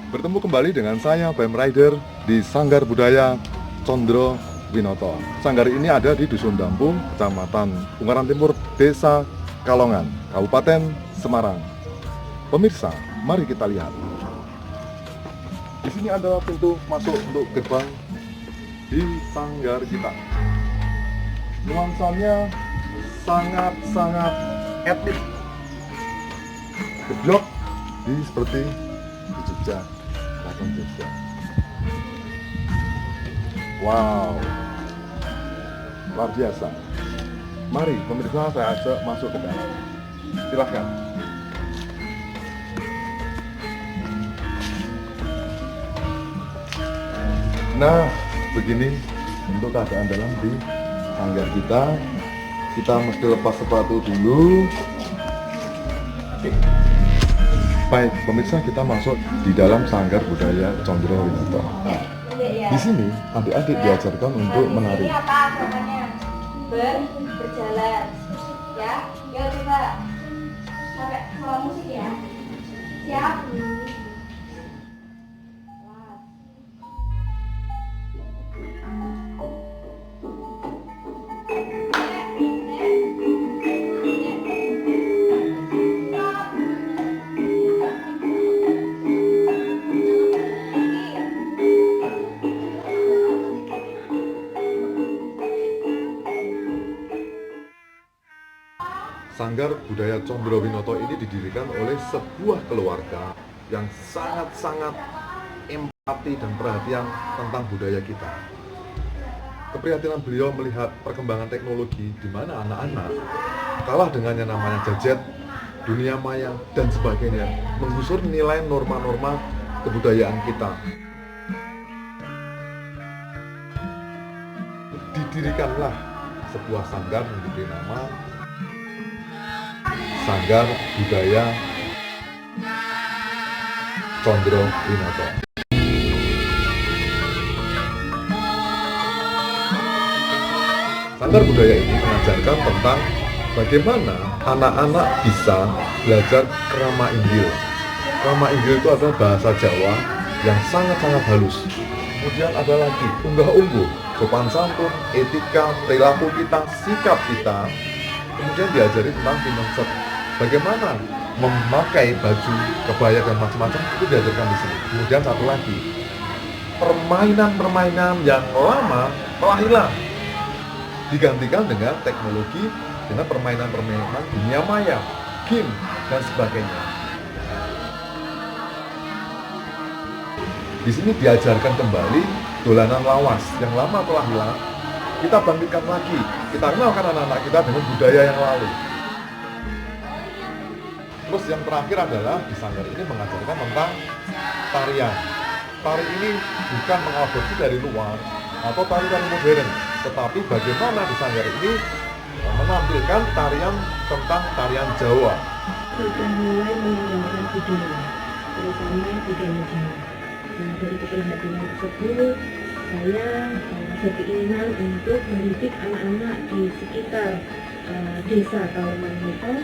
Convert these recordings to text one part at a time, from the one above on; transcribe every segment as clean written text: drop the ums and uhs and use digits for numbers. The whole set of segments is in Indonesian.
Bertemu kembali dengan saya BM Rider di Sanggar Budaya Condro Winoto. Sanggar ini ada di Dusun Dampung, Kecamatan Ungaran Timur, Desa Kalongan, Kabupaten Semarang. Pemirsa, mari kita lihat. Di sini ada pintu masuk untuk gerbang di sanggar kita. Nuansanya sangat-sangat etnik. Geblok seperti di Jogja. Wow, luar biasa. Mari pemirsa, saya ajak masuk ke dalam. Silahkan. Nah, begini untuk keadaan dalam di sanggar kita. Kita mesti lepas sepatu dulu. Oke. Baik, pemirsa, kita masuk di dalam Sanggar Budaya Condro Winoto. Nah, di sini adik-adik diajarkan untuk menari. Ini apa gerakannya? Berjalan, ya. Yuk coba sampai sama musik ya. Siap. Sanggar Budaya Condro Winoto ini didirikan oleh sebuah keluarga yang sangat-sangat empati dan perhatian tentang budaya kita. Keprihatinan beliau melihat perkembangan teknologi di mana anak-anak kalah dengan yang namanya gadget, dunia maya, dan sebagainya, menggusur nilai norma-norma kebudayaan kita. Didirikanlah sebuah sanggar yang diberi nama Sanggar Budaya Condro Winoto. Sanggar budaya ini mengajarkan tentang bagaimana anak-anak bisa belajar krama inggil. Krama inggil itu adalah bahasa Jawa yang sangat-sangat halus. Kemudian ada lagi unggah-ungguh, sopan santun, etika, perilaku kita, sikap kita. Kemudian diajari tentang pinenset, bagaimana memakai baju, kebaya dan macam-macam, itu diajarkan di sini. Kemudian satu lagi, permainan-permainan yang lama telah hilang, digantikan dengan teknologi, dengan permainan-permainan dunia maya, game dan sebagainya. Di sini diajarkan kembali dolanan lawas yang lama telah hilang. Kita bangkitkan lagi, kita kenalkan anak-anak kita dengan budaya yang lalu. Terus yang terakhir adalah di sanggar ini mengajarkan tentang tarian. Tari ini bukan mengadopsi dari luar atau tarian modern, tetapi bagaimana di sanggar ini menampilkan tarian tentang tarian Jawa. Sudah mulai mengembangkan budaya, terutama budaya Jawa. Nah, dari keprihatinan tersebut, saya berkeinginan untuk mendidik anak-anak di sekitar desa Kalongan Winoto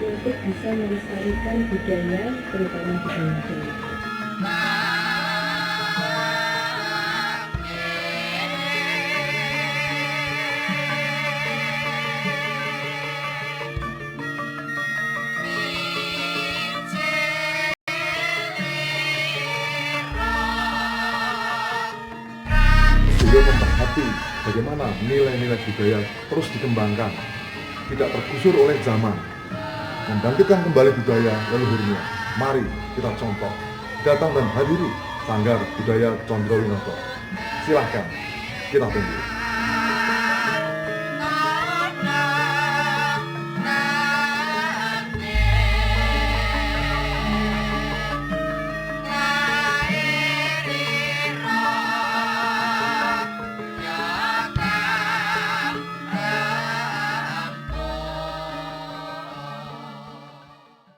untuk bisa melestarikan budaya, terutama budaya Jawa. Beliau memperhati bagaimana nilai-nilai budaya terus dikembangkan, tidak tergusur oleh zaman, membangkitkan kembali budaya leluhurnya. Mari kita contoh, datang dan hadiri Sanggar Budaya Condro Winoto. Silahkan, kita tunggu.